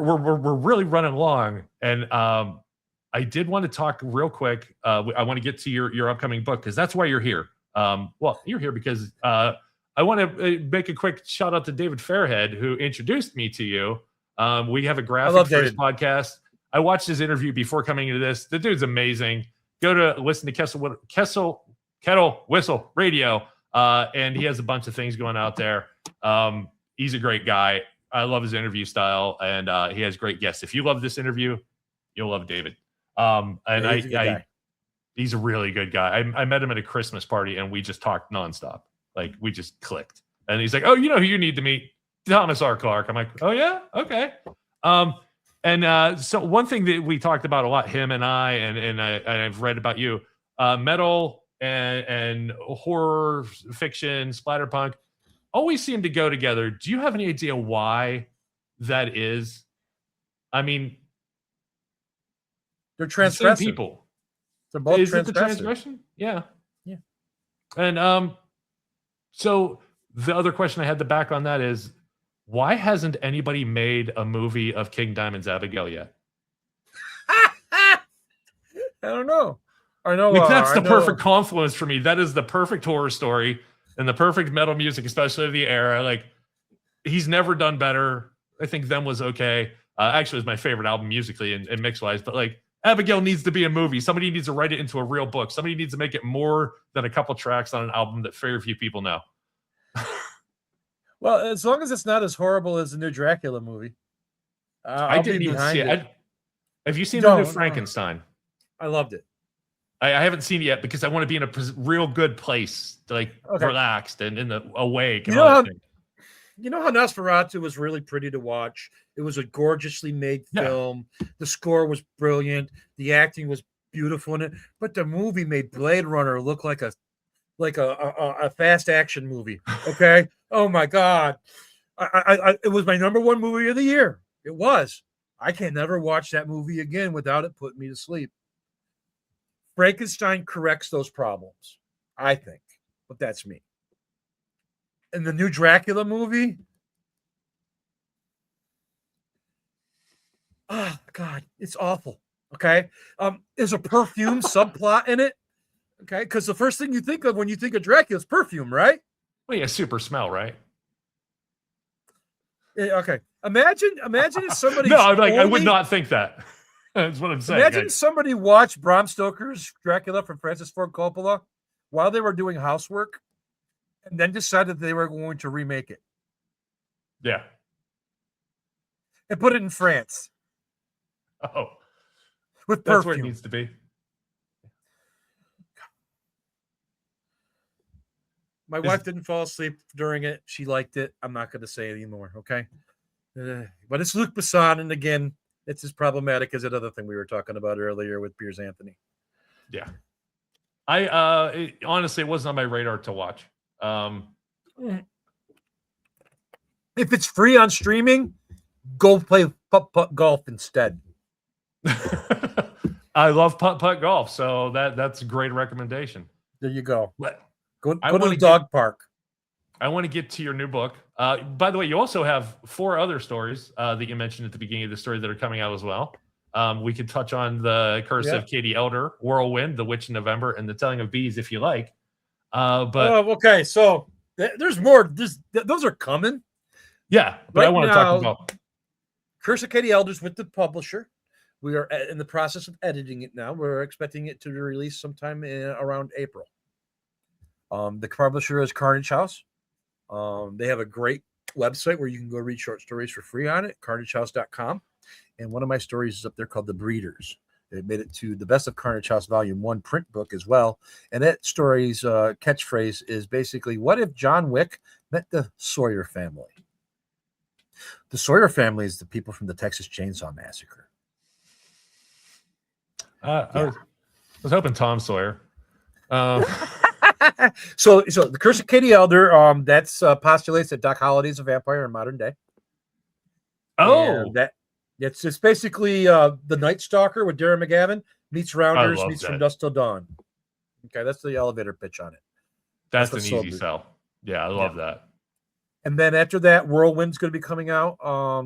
we're really running long, and I did want to talk real quick. I want to get to your upcoming book because that's why you're here. Well, you're here because I want to make a quick shout out to David Fairhead, who introduced me to you. We have a graphic first podcast. I watched his interview before coming into this. The dude's amazing. Go to listen to Kettle Whistle Radio, and he has a bunch of things going out there. He's a great guy. I love his interview style, and he has great guests. If you love this interview, you'll love David. He's a really good guy. I met him at a Christmas party, and we just talked nonstop. Like, we just clicked. And he's like, "Oh, you know who you need to meet? Thomas R. Clarke." I'm like, "Oh yeah, okay." So one thing that we talked about a lot, him and I've read about you, metal and horror fiction, splatterpunk, always seem to go together. Do you have any idea why that is? I mean, they're transgressive people. They're both is it the transgression? Yeah. And so the other question I had to back on that is, why hasn't anybody made a movie of King Diamond's Abigail yet? I don't know. I know that's the perfect confluence for me. That is the perfect horror story and the perfect metal music, especially of the era. Like, he's never done better. I think Them was okay. Actually, it was my favorite album musically and mix-wise. But like, Abigail needs to be a movie. Somebody needs to write it into a real book. Somebody needs to make it more than a couple tracks on an album that very few people know. Well, as long as it's not as horrible as the new Dracula movie. I didn't even see it. Have you seen the new Frankenstein? I loved it. I haven't seen it yet because I want to be in a real good place, like relaxed and awake. And you know how Nosferatu was really pretty to watch? It was a gorgeously made film. The score was brilliant. The acting was beautiful in it. But the movie made Blade Runner look like a fast action movie. Okay. Oh my God. It was my number one movie of the year. It was. I can never watch that movie again without it putting me to sleep. Frankenstein corrects those problems, I think. But that's me. In the new Dracula movie, oh God, it's awful. Okay. There's a perfume subplot in it. Okay, because the first thing you think of when you think of Dracula is perfume, right? Well, yeah, super smell, right? Yeah, okay. Imagine if somebody. No, I'm like, I would not think that. That's what I'm saying. Imagine somebody watched Bram Stoker's Dracula from Francis Ford Coppola while they were doing housework, and then decided they were going to remake it. Yeah. And put it in France. Oh. With perfume. That's where it needs to be. My wife didn't fall asleep during it. She liked it. I'm not going to say anymore, okay? But it's Luc Besson, and again, it's as problematic as that other thing we were talking about earlier with Piers Anthony. Yeah. Honestly, it wasn't on my radar to watch. If it's free on streaming, go play putt-putt golf instead. I love putt-putt golf, so that's a great recommendation. There you go. Go to the dog park. I want to get to your new book. By the way, you also have 4 other stories that you mentioned at the beginning of the story that are coming out as well. We could touch on the Curse of Katie Elder, Whirlwind, The Witch in November, and The Telling of Bees if you like. Okay, so there's more. Those are coming. Yeah, but right, I want to talk about Curse of Katie Elder's with the publisher. We are in the process of editing it now. We're expecting it to be released sometime around April. The publisher is Carnage House. They have a great website where you can go read short stories for free on it, carnagehouse.com. And one of my stories is up there called The Breeders. They made it to the Best of Carnage House Volume 1 print book as well. And that story's catchphrase is basically, what if John Wick met the Sawyer family? The Sawyer family is the people from the Texas Chainsaw Massacre. I was hoping Tom Sawyer. So the Curse of Katie Elder, that's postulates that Doc Holliday's a vampire in modern day. Oh, it's just basically the Night Stalker with Darren McGavin meets Rounders meets From Dusk Till Dawn. Okay, that's the elevator pitch on it. That's an easy sell. Yeah, I love that. And then after that, Whirlwind's going to be coming out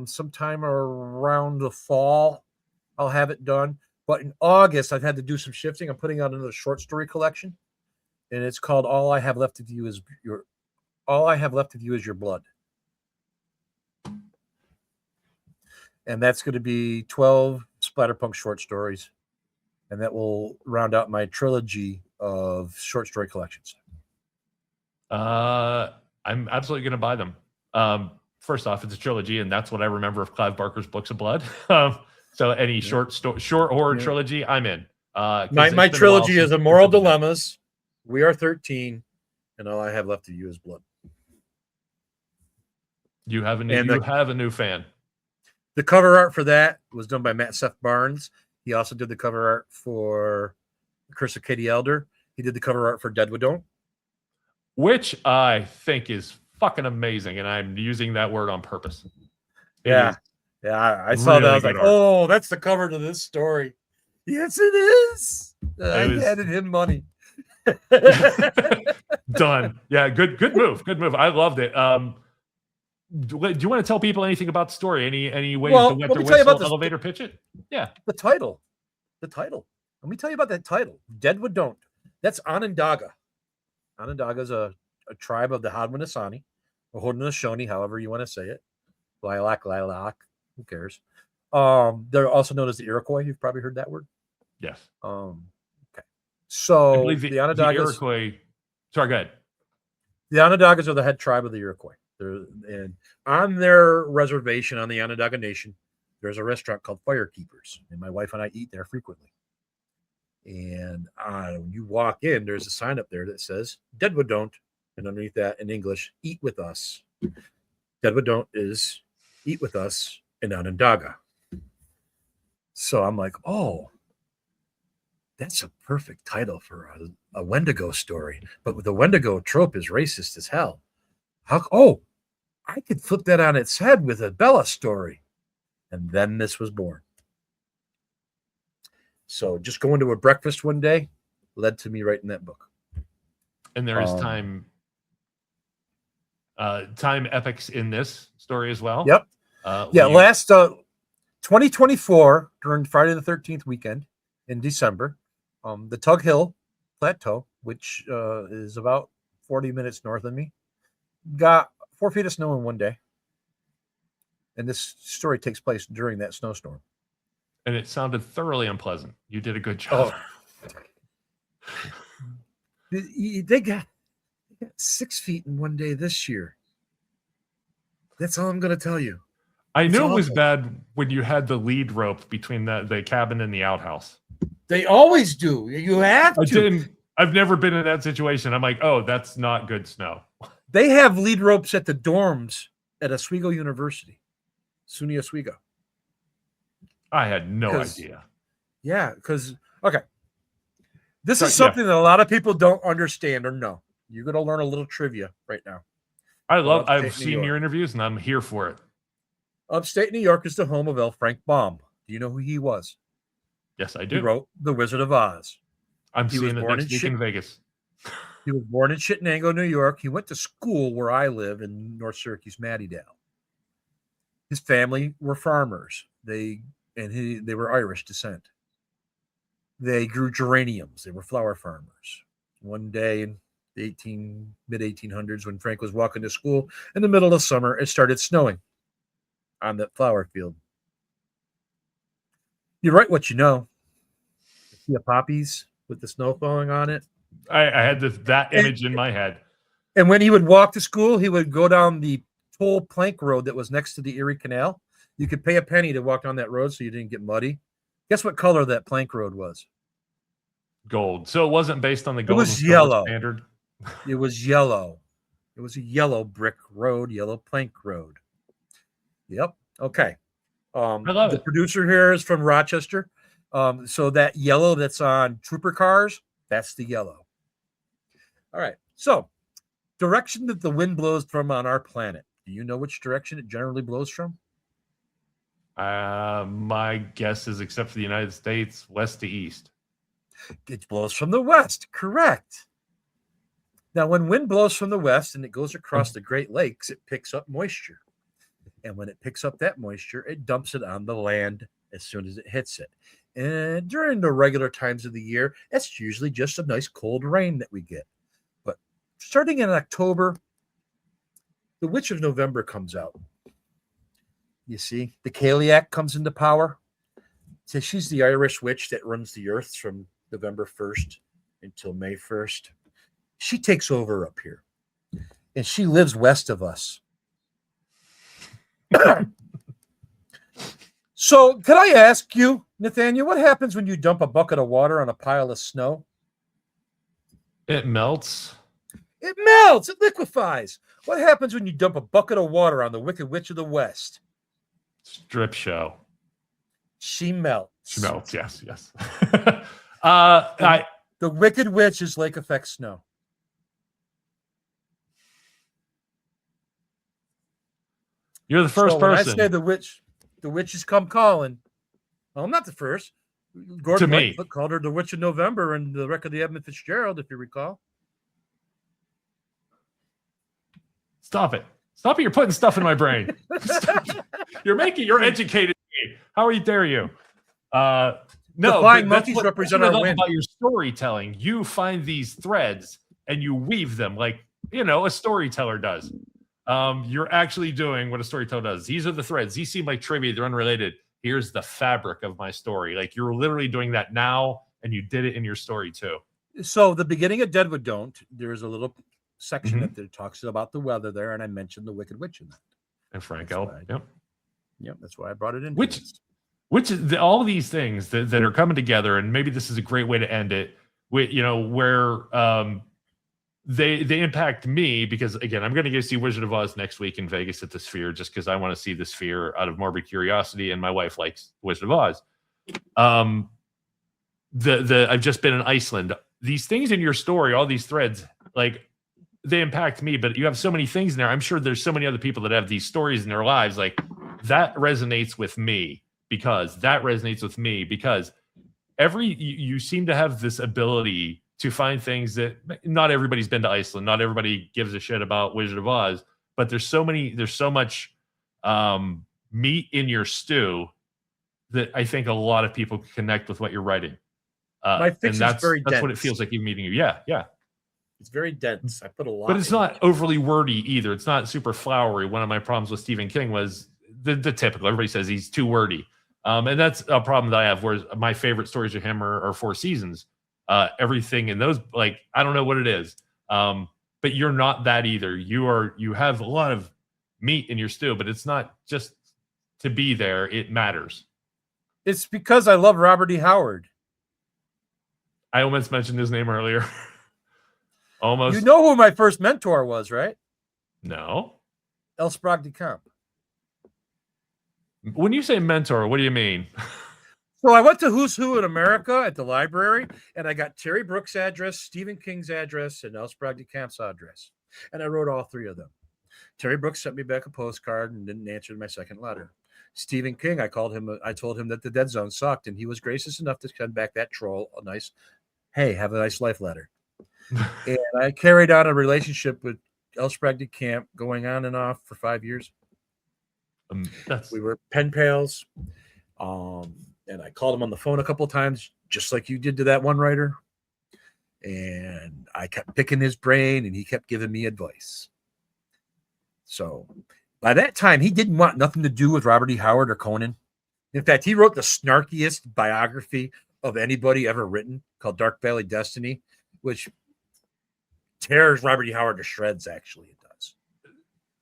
sometime around the fall. I'll have it done. But in August, I've had to do some shifting. I'm putting out another short story collection, and it's called All I Have Left of You Is Your Blood. And that's going to be 12 splatterpunk short stories, and that will round out my trilogy of short story collections. I'm absolutely going to buy them. First off, it's a trilogy, and that's what I remember of Clive Barker's Books of Blood. So any short horror trilogy, I'm in. My trilogy is Immoral Dilemmas, We Are 13, and All I Have Left of You Is Blood. You have a new fan. The cover art for that was done by Matt Seth Barnes. He also did the cover art for Curse of Katie Elder. He did the cover art for DEDWADON'T, which I think is fucking amazing, and I'm using that word on purpose. Yeah, I saw that. I was like, oh, that's the cover to this story. Yes, it is. I added him money. Done. Yeah, good move. Good move. I loved it. Do you want to tell people anything about the story? Any ways to wet their whistle, elevator pitch it? Yeah. The title. Let me tell you about that title. DEDWADON'T. That's Onondaga. Onondaga is a tribe of the Haudenosaunee, or Haudenosaunee, however you want to say it. Lilac. Who cares? They're also known as the Iroquois. You've probably heard that word. Yes. Okay. So the Onondagas. The Iroquois. Sorry, go ahead. The Onondagas are the head tribe of the Iroquois. And on their reservation on the Onondaga Nation, there's a restaurant called Firekeepers, and my wife and I eat there frequently. And when you walk in, there's a sign up there that says DEDWADON'T, and underneath that in English, eat with us. DEDWADON'T is eat with us in Onondaga. So I'm like, oh, that's a perfect title for a Wendigo story. But the Wendigo trope is racist as hell. I could flip that on its head with a Bella story. And then this was born. So just going to a breakfast one day led to me writing that book. And there is time epics in this story as well. Yep. Last 2024 during Friday the 13th weekend in December, the Tug Hill Plateau, which is about 40 minutes north of me, got 4 feet of snow in one day. And this story takes place during that snowstorm. And it sounded thoroughly unpleasant. You did a good job. They got 6 feet in one day this year. That's all I'm going to tell you. I knew it was bad when you had the lead rope between the cabin and the outhouse. They always do. You have to. I've never been in that situation. I'm like, oh, that's not good snow. They have lead ropes at the dorms at Oswego University, SUNY Oswego. I had no idea. Yeah, because, okay. This is something that a lot of people don't understand or know. You're going to learn a little trivia right now. I've seen your interviews, and I'm here for it. Upstate New York is the home of L. Frank Baum. Do you know who he was? Yes, I do. He wrote The Wizard of Oz. I'm seeing it next week in Vegas. He was born in Chittenango, New York. He went to school where I live in North Syracuse, Mattydale. His family were farmers. They were Irish descent. They grew geraniums. They were flower farmers. One day in the mid 1800s, when Frank was walking to school in the middle of summer, it started snowing on that flower field. You write what you know. You see poppies with the snow falling on it. I had that image in my head. And when he would walk to school, he would go down the toll plank road that was next to the Erie Canal. You could pay a penny to walk down that road so you didn't get muddy. Guess what color that plank road was? Gold. So it wasn't based on the gold. It was yellow. Standard. It was yellow. It was a yellow brick road, yellow plank road. Yep. Okay. I love the it. producer here is from Rochester. So that yellow that's on trooper cars, that's the yellow. All right. So, direction that the wind blows from on our planet. Do you know which direction it generally blows from? My guess is, except for the United States, west to east. It blows from the west. Correct. Now, when wind blows from the west and it goes across the Great Lakes, it picks up moisture. And when it picks up that moisture, it dumps it on the land as soon as it hits it. And during the regular times of the year, it's usually just a nice cold rain that we get. But starting in October, the Witch of November comes out. You see, the Kaliak comes into power. So she's the Irish witch that runs the earth from November 1st until May 1st. She takes over up here, and she lives west of us. So, can I ask you, Nathaniel, what happens when you dump a bucket of water on a pile of snow? It melts. It melts. It liquefies. What happens when you dump a bucket of water on the Wicked Witch of the West? Strip show. She melts. She melts. Yes. The Wicked Witch is lake effect snow. You're the first person. When I say the witches come calling. Well, I'm not the first. Gordon Lightfoot called her the Witch of November in the Wreck of the Edmund Fitzgerald, if you recall. Stop it. Stop it. You're putting stuff in my brain. You're educated me. How dare you? No, the flying monkeys represent our wind. About your storytelling. You find these threads and you weave them like, a storyteller does. You're actually doing what a storyteller does. These are the threads. These seem like trivia. They're unrelated. Here's the fabric of my story. Like, you're literally doing that now, and you did it in your story too. So the beginning of DEDWADON'T, there's a little section that talks about the weather there, and I mentioned the Wicked Witch in that. And Franco. Yep, that's why I brought it in. Which is all of these things that are coming together, and maybe this is a great way to end it. Where they impact me, because again, I'm going to go see Wizard of Oz next week in Vegas at the Sphere, just because I want to see the Sphere out of morbid curiosity, and my wife likes Wizard of Oz. I've just been in Iceland. These things in your story, all these threads, like, they impact me, but you have so many things in there. I'm sure there's so many other people that have these stories in their lives. Like, that resonates with me because you seem to have this ability to find things that not everybody's been to Iceland. Not everybody gives a shit about Wizard of Oz, but there's so much meat in your stew that I think a lot of people can connect with what you're writing. My fiction is very dense. That's what it feels like, even meeting you. Yeah. It's very dense. I put a lot. But it's not overly wordy either. It's not super flowery. One of my problems with Stephen King was the typical. Everybody says he's too wordy. And that's a problem that I have, whereas my favorite stories of him are Four Seasons. Everything in those, like, I don't know what it is. But you're not that either. You have a lot of meat in your stew, but it's not just to be there. It matters. It's because I love Robert E. Howard. I almost mentioned his name earlier. Almost. You know who my first mentor was, right? No. L. Sprague de Camp. When you say mentor, what do you mean? So I went to Who's Who in America at the library, and I got Terry Brooks' address, Stephen King's address, and L. Sprague de Camp's address. And I wrote all three of them. Terry Brooks sent me back a postcard and didn't answer my second letter. Stephen King, I told him that the Dead Zone sucked, and he was gracious enough to send back that troll a nice, hey, have a nice life letter. And I carried on a relationship with L. Sprague de Camp going on and off for 5 years. We were pen pals. And I called him on the phone a couple of times, just like you did to that one writer. And I kept picking his brain, and he kept giving me advice. So by that time, he didn't want nothing to do with Robert E. Howard or Conan. In fact, he wrote the snarkiest biography of anybody ever written called Dark Valley Destiny, which tears Robert E. Howard to shreds, actually. It does.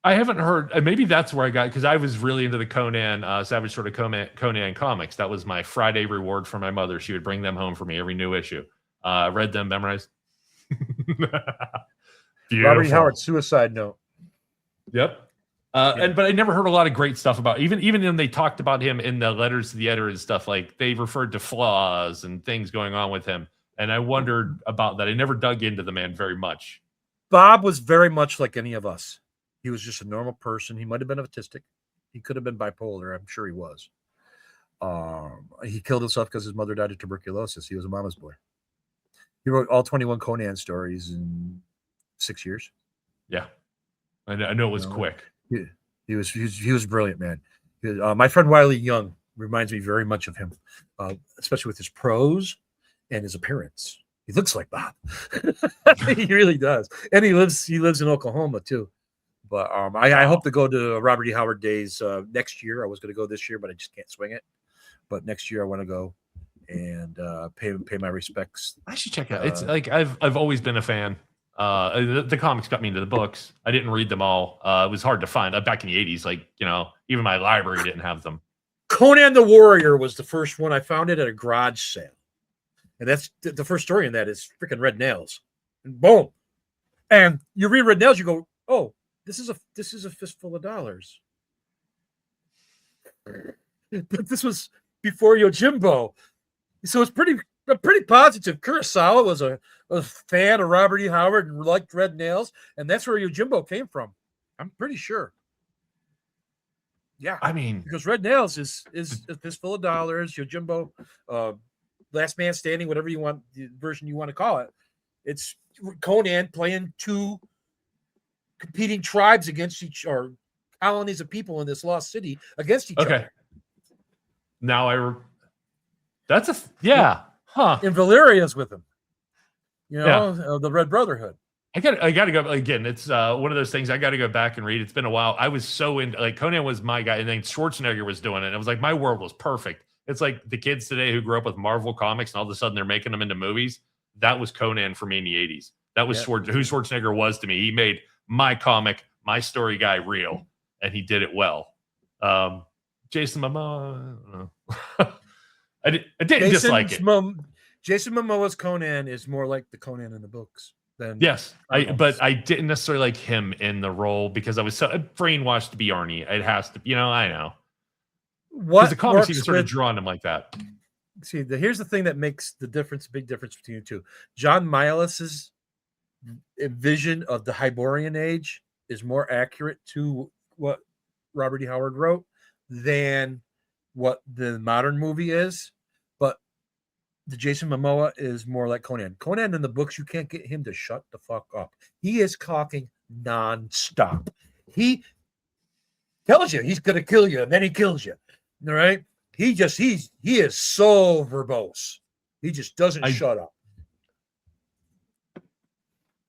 I haven't heard, maybe that's where I got, because I was really into the Conan, Savage Sword of Conan comics. That was my Friday reward for my mother. She would bring them home for me, every new issue. Read them, memorized. Robert E. Howard, suicide note. Yep. But I never heard a lot of great stuff about, even when they talked about him in the letters to the editor and stuff, like, they referred to flaws and things going on with him. And I wondered about that. I never dug into the man very much. Bob was very much like any of us. He was just a normal person. He might have been autistic. He could have been bipolar. I'm sure he was. He killed himself because his mother died of tuberculosis. He was a mama's boy. He wrote all 21 Conan stories and 6 years. Yeah, I know it was quick. He was brilliant, man. My friend Wiley Young reminds me very much of him, especially with his prose and his appearance. He looks like Bob. He really does, and he lives in Oklahoma too. But I hope to go to Robert E. Howard Days next year. I was going to go this year, but I just can't swing it. But next year I want to go and pay my respects. I should check it out. It's like I've always been a fan. The comics got me into the books. I didn't read them all. It was hard to find back in the 80s. Like, even my library didn't have them. Conan the Warrior was the first one. I found it at a garage sale. And that's the first story in that is freaking Red Nails. And boom. And you read Red Nails, you go, oh, this is a fistful of dollars. But this was before Yojimbo. So it's pretty positive. Kurosawa was a fan of Robert E. Howard and liked Red Nails, and that's where Yojimbo came from. I'm pretty sure. Yeah, I mean, because Red Nails is a fistful of dollars. Yojimbo, Last Man Standing, whatever you want, the version you want to call it. It's Conan playing two competing tribes against or colonies of people in this lost city against each other. Now that's huh? And Valeria's with him. The Red Brotherhood. I got to go again. It's one of those things I got to go back and read. It's been a while. I was so into, like, Conan was my guy, and then Schwarzenegger was doing it. It was like my world was perfect. It's like the kids today who grew up with Marvel comics, and all of a sudden they're making them into movies. That was Conan for me in the 80s. That was who Schwarzenegger was to me. He made my comic, my story guy real, and he did it well. Jason Momoa, I didn't dislike it. Jason Momoa's Conan is more like the Conan in the books than but I didn't necessarily like him in the role because I was so brainwashed to be Arnie. It has to, I know. Because the comics even sort of drawn him like that. See, here's the thing that makes the big difference between the two. John Miles's vision of the Hyborian Age is more accurate to what Robert E. Howard wrote than what the modern movie is. But the Jason Momoa is more like Conan. Conan in the books, you can't get him to shut the fuck up. He is talking nonstop. He tells you he's going to kill you, and then he kills you. All right? He is so verbose. He just doesn't shut up.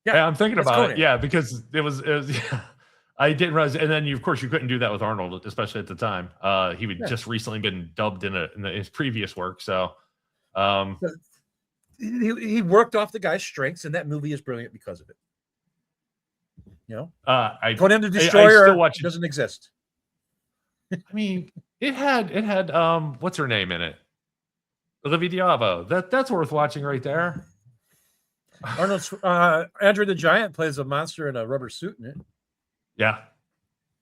Yeah, I'm thinking about it. Yeah, because it was I didn't realize, and then of course you couldn't do that with Arnold, especially at the time. He had just recently been dubbed in his previous work, so he worked off the guy's strengths, and that movie is brilliant because of it. Conan the Destroyer doesn't exist. I mean, it had what's her name in it? Olivia Diabo. That's worth watching right there. Andrew the Giant plays a monster in a rubber suit in it. Yeah.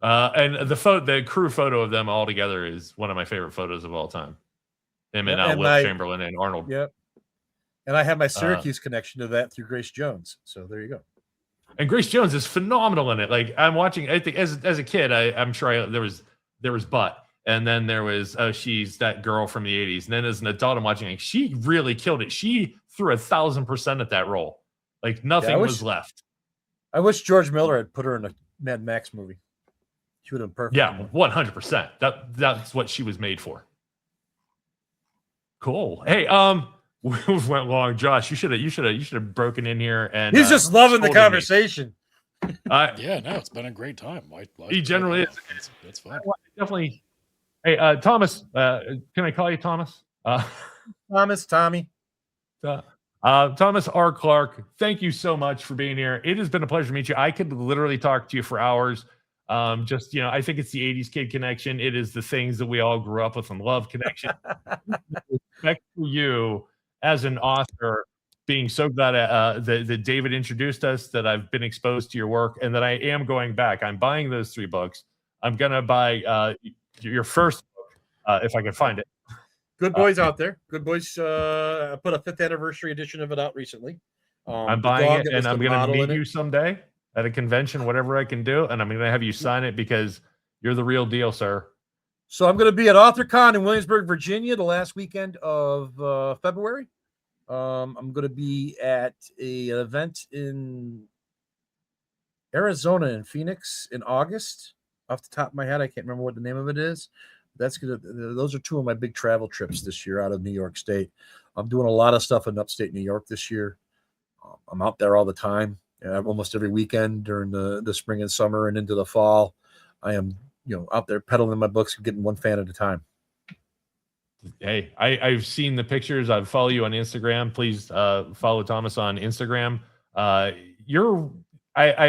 And the crew photo of them all together is one of my favorite photos of all time. Him and Will Chamberlain and Arnold. Yep. And I have my Syracuse connection to that through Grace Jones. So there you go. And Grace Jones is phenomenal in it. Like, I'm watching, I think as a kid, I'm sure there was Butt. And then there was, she's that girl from the 80s. And then as an adult, I'm watching, like, she really killed it. She threw 1,000% at that role. Like, nothing was left. I wish George Miller had put her in a Mad Max movie. She would have been perfect. Yeah, 100%. That's what she was made for. Cool. Hey, we went long, Josh. You should have broken in here and he's just loving the conversation. Yeah, no, it's been a great time. He generally is. It's fun. Definitely. Hey, Thomas, can I call you Thomas? Tommy. Thomas R. Clark, thank you so much for being here. It has been a pleasure to meet you. I could literally talk to you for hours. I think it's the 80s kid connection. It is the things that we all grew up with and love connection. Respect for you as an author, being so glad that David introduced us, that I've been exposed to your work, and that I am going back. I'm buying those 3 books. I'm going to buy your first book if I can find it. Good Boys out there. Good Boys. I put a 5th anniversary edition of it out recently. I'm buying it, and I'm going to meet you someday at a convention, whatever I can do, and I'm going to have you sign it because you're the real deal, sir. So I'm going to be at AuthorCon in Williamsburg, Virginia, the last weekend of February. I'm going to be at an event in Arizona and Phoenix in August. Off the top of my head, I can't remember what the name of it is. That's good. Those are two of my big travel trips this year out of New York State. I'm doing a lot of stuff in upstate New York this year. I'm out there all the time, almost every weekend during the spring and summer and into the fall. I am, out there peddling my books and getting one fan at a time. Hey, I've seen the pictures. I follow you on Instagram. Please follow Thomas on Instagram. I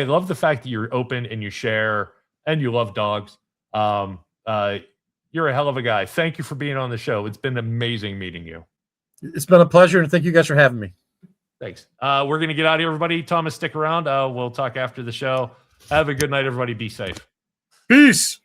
love the fact that you're open and you share and you love dogs. You're a hell of a guy. Thank you for being on the show. It's been amazing meeting you. It's been a pleasure, and thank you guys for having me. Thanks. We're going to get out of here, everybody. Thomas, stick around. We'll talk after the show. Have a good night, everybody. Be safe. Peace.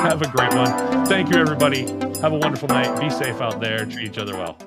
Have a great one. Thank you, everybody. Have a wonderful night. Be safe out there. Treat each other well.